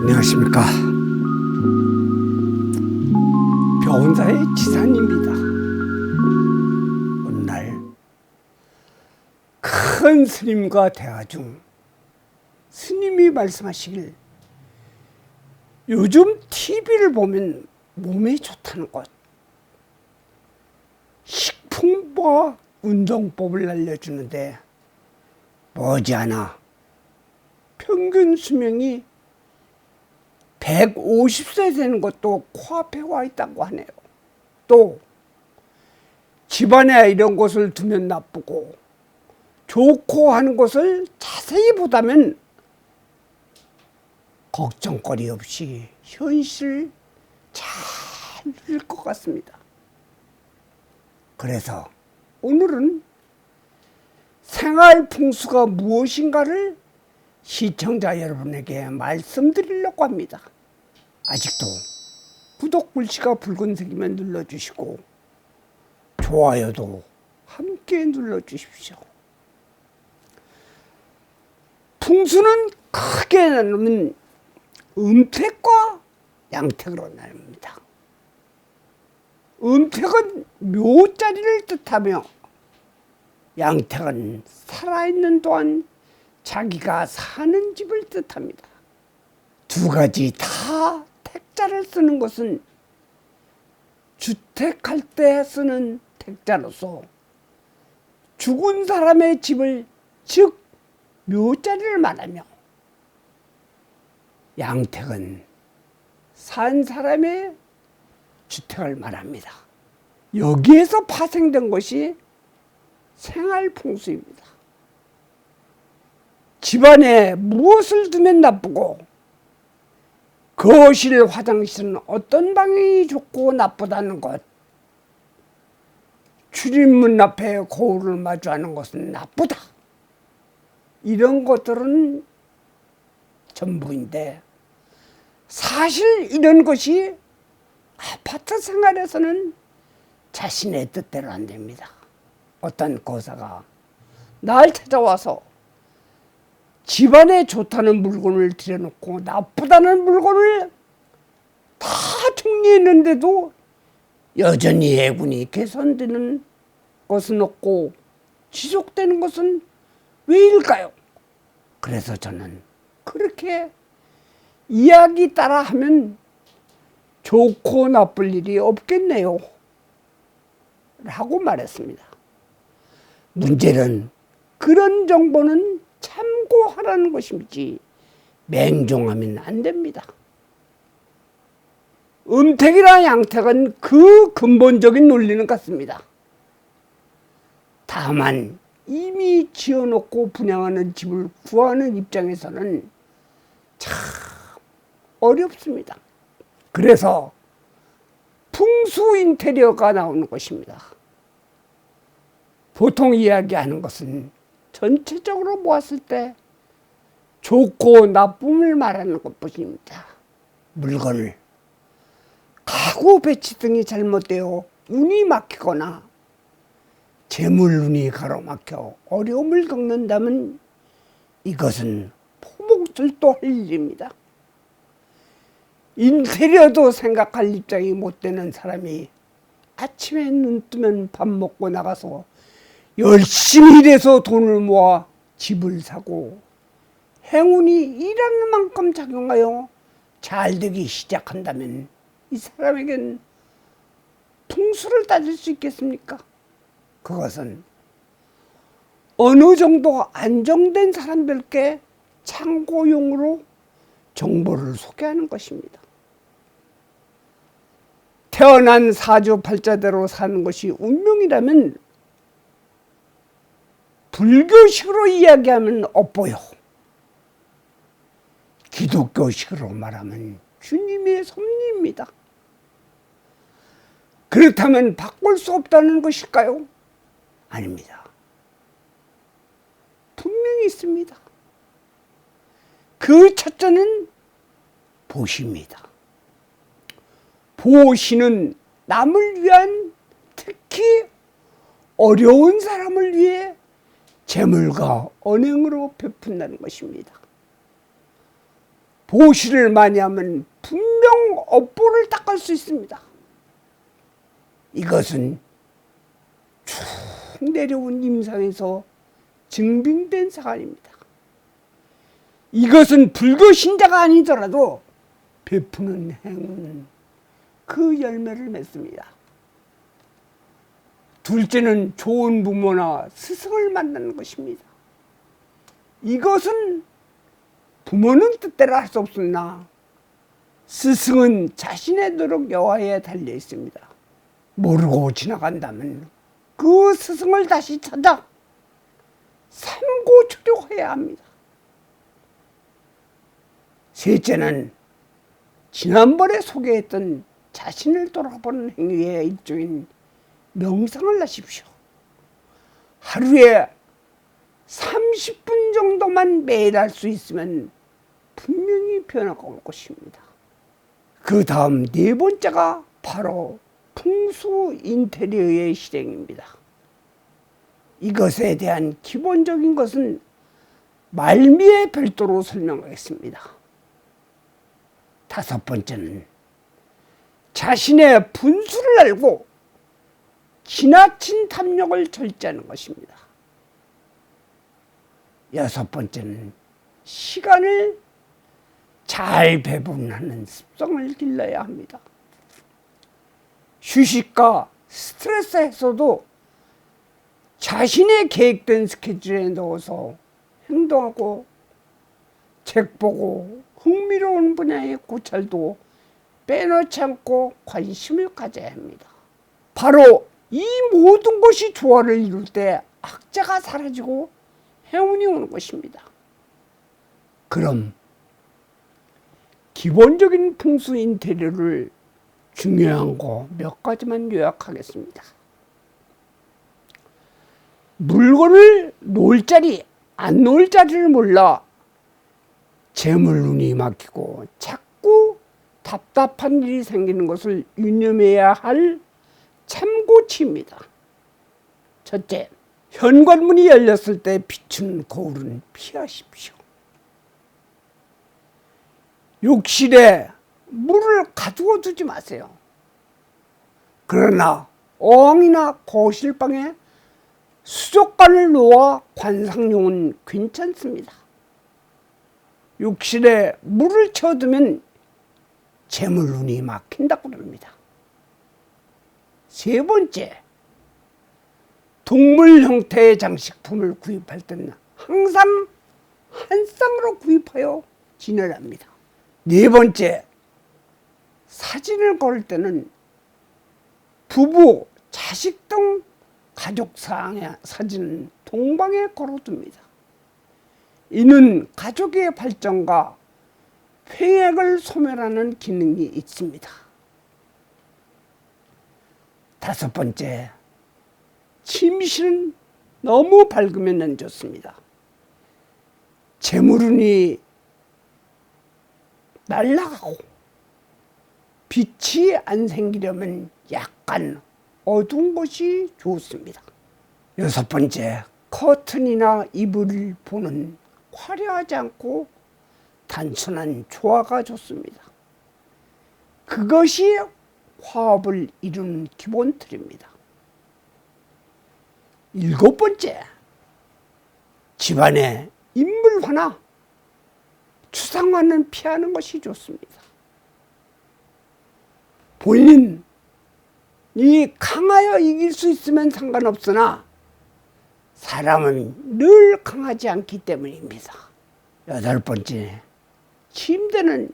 안녕하십니까. 병원사의 지산입니다. 어느 날 큰 스님과 대화 중 스님이 말씀하시길, 요즘 TV를 보면 몸에 좋다는 것, 식품과 운동법을 알려주는데 머지않아 평균 수명이 150세 되는 것도 코앞에 와 있다고 하네요. 또 집안에 이런 것을 두면 나쁘고 좋고 하는 것을 자세히 보다면 걱정거리 없이 현실을 잘 누릴 것 같습니다. 그래서 오늘은 생활 풍수가 무엇인가를 시청자 여러분에게 말씀드리려고 합니다. 아직도 구독 글씨가 붉은색이면 눌러주시고 좋아요도 함께 눌러주십시오. 풍수는 크게 나누면 음택과 양택으로 나눕니다. 음택은 묘자리를 뜻하며 양택은 살아있는 동안 자기가 사는 집을 뜻합니다. 두 가지 다 택자를 쓰는 것은 주택할 때 쓰는 택자로서 죽은 사람의 집을, 즉 묘자리를 말하며, 양택은 산 사람의 주택을 말합니다. 여기에서 파생된 것이 생활풍수입니다. 집안에 무엇을 두면 나쁘고 거실, 화장실은 어떤 방향이 좋고 나쁘다는 것, 출입문 앞에 거울을 마주하는 것은 나쁘다, 이런 것들은 전부인데, 사실 이런 것이 아파트 생활에서는 자신의 뜻대로 안 됩니다. 어떤 거사가 날 찾아와서 집안에 좋다는 물건을 들여놓고 나쁘다는 물건을 다 정리했는데도 여전히 해군이 개선되는 것은 없고 지속되는 것은 왜일까요? 그래서 저는 그렇게 이야기 따라 하면 좋고 나쁠 일이 없겠네요 라고 말했습니다. 문제는 그런 정보는 참고하라는 것이지 맹종하면 안 됩니다. 음택이나 양택은 그 근본적인 논리는 같습니다. 다만 이미 지어놓고 분양하는 집을 구하는 입장에서는 참 어렵습니다. 그래서 풍수 인테리어가 나오는 것입니다. 보통 이야기하는 것은 전체적으로 모았을 때 좋고 나쁨을 말하는 것뿐입니다. 물건을 가구 배치 등이 잘못되어 운이 막히거나 재물운이 가로막혀 어려움을 겪는다면 이것은 포목절도할 일입니다. 인테리어도 생각할 입장이 못 되는 사람이 아침에 눈 뜨면 밥 먹고 나가서 열심히 일해서 돈을 모아 집을 사고 행운이 일하는 만큼 작용하여 잘 되기 시작한다면 이 사람에겐 풍수를 따질 수 있겠습니까? 그것은 어느 정도 안정된 사람들께 참고용으로 정보를 소개하는 것입니다. 태어난 사주팔자대로 사는 것이 운명이라면 불교식으로 이야기하면 업보요, 기독교식으로 말하면 주님의 섭리입니다. 그렇다면 바꿀 수 없다는 것일까요? 아닙니다. 분명히 있습니다. 그 첫째는 보시입니다. 보시는 남을 위한, 특히 어려운 사람을 위해 재물과 언행으로 베푼다는 것입니다. 보시를 많이 하면 분명 업보를 닦을 수 있습니다. 이것은 쭉 내려온 임상에서 증빙된 사안입니다. 이것은 불교 신자가 아니더라도 베푸는 행은 그 열매를 맺습니다. 둘째는 좋은 부모나 스승을 만나는 것입니다. 이것은 부모는 뜻대로 할 수 없으나 스승은 자신의 노력 여하에 달려 있습니다. 모르고 지나간다면 그 스승을 다시 찾아 삼고초려해야 합니다. 셋째는 지난번에 소개했던 자신을 돌아보는 행위의 일종인 명상을 하십시오. 하루에 30분 정도만 매일 할 수 있으면 분명히 변화가 올 것입니다. 그 다음 네 번째가 바로 풍수 인테리어의 실행입니다. 이것에 대한 기본적인 것은 말미에 별도로 설명하겠습니다. 다섯 번째는 자신의 분수를 알고 지나친 탐욕을 절제하는 것입니다. 여섯 번째는 시간을 잘 배분하는 습성을 길러야 합니다. 휴식과 스트레스 해소도 자신의 계획된 스케줄에 넣어서 행동하고 책 보고 흥미로운 분야의 고찰도 빼놓지 않고 관심을 가져야 합니다. 바로 이 모든 것이 조화를 이룰 때 악재가 사라지고 행운이 오는 것입니다. 그럼 기본적인 풍수 인테리어를 중요한 거 몇 가지만 요약하겠습니다. 물건을 놓을 자리, 안 놓을 자리를 몰라 재물운이 막히고 자꾸 답답한 일이 생기는 것을 유념해야 할 참고치입니다. 첫째, 현관문이 열렸을 때 비추는 거울은 피하십시오. 욕실에 물을 가두어 두지 마세요. 그러나 어항이나 거실방에 수족관을 놓아 관상용은 괜찮습니다. 욕실에 물을 채워두면 재물운이 막힌다고 합니다. 세 번째, 동물 형태의 장식품을 구입할 때는 항상 한 쌍으로 구입하여 진열합니다. 네 번째, 사진을 고를 때는 부부, 자식 등 가족 사항의 사진은 동방에 걸어둡니다. 이는 가족의 발전과 횡액을 소멸하는 기능이 있습니다. 다섯 번째, 침실은 너무 밝으면 안 좋습니다. 재물운이 날아가고 빛이 안 생기려면 약간 어두운 곳이 좋습니다. 여섯 번째, 커튼이나 이불을 보는 화려하지 않고 단순한 조화가 좋습니다. 그것이 화합을 이루는 기본 틀입니다. 일곱 번째, 집안에 인물화나 추상화는 피하는 것이 좋습니다. 본인이 강하여 이길 수 있으면 상관없으나 사람은 늘 강하지 않기 때문입니다. 여덟 번째, 침대는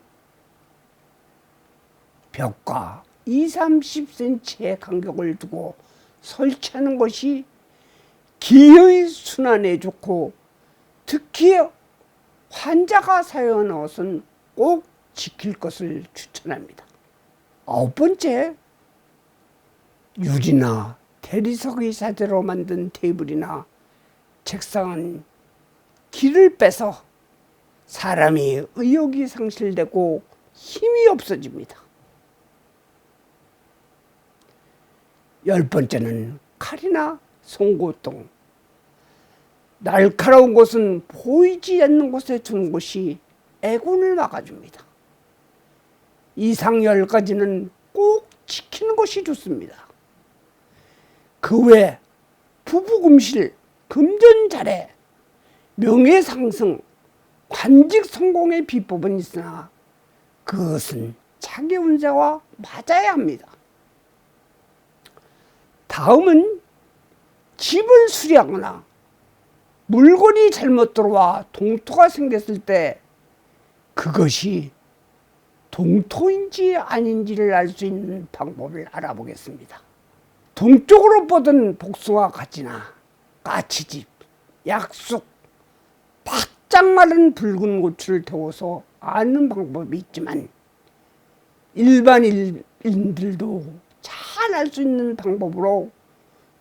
벽과 20-30cm의 간격을 두고 설치하는 것이 기의 순환에 좋고 특히 환자가 사용하는 옷은 꼭 지킬 것을 추천합니다. 아홉 번째, 유리나 대리석의 자재로 만든 테이블이나 책상은 기를 빼서 사람이 의욕이 상실되고 힘이 없어집니다. 열 번째는 칼이나 송곳 등 날카로운 것은 보이지 않는 곳에 두는 것이 애군을 막아줍니다. 이상 10가지는 꼭 지키는 것이 좋습니다. 그 외 부부금실, 금전자례, 명예상승, 관직 성공의 비법은 있으나 그것은 자기 운세와 맞아야 합니다. 다음은 집을 수리하거나 물건이 잘못 들어와 동토가 생겼을 때 그것이 동토인지 아닌지를 알 수 있는 방법을 알아보겠습니다. 동쪽으로 뻗은 복숭아 가지나 까치집, 약숙, 바짝 마른 붉은 고추를 태워서 아는 방법이 있지만 일반인들도 잘 알 수 있는 방법으로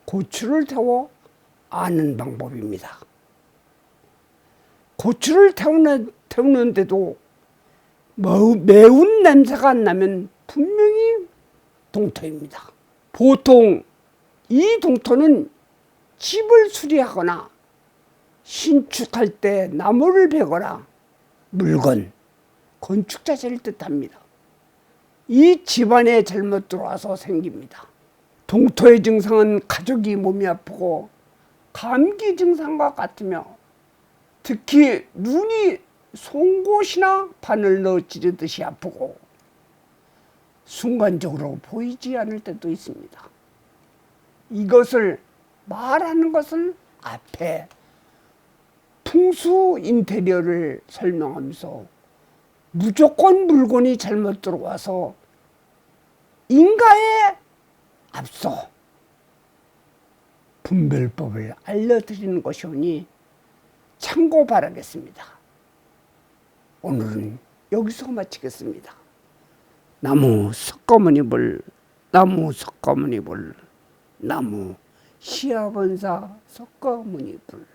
고추를 태워 아는 방법입니다. 고추를 태우는데도 매운 냄새가 안 나면 분명히 동토입니다. 보통 이 동토는 집을 수리하거나 신축할 때 나무를 베거나 물건, 건축 자재를 뜻합니다. 이 집안에 잘못 들어와서 생깁니다. 동토의 증상은 가족이 몸이 아프고 감기 증상과 같으며 특히 눈이 송곳이나 바늘 넣어 찌르듯이 아프고 순간적으로 보이지 않을 때도 있습니다. 이것을 말하는 것은 앞에 풍수 인테리어를 설명하면서 무조건 물건이 잘못 들어와서 인가에 앞서 분별법을 알려드리는 것이오니 참고 바라겠습니다. 오늘은 여기서 마치겠습니다. 나무 석가모니불, 나무 석가모니불, 나무 시아본사 석가모니불.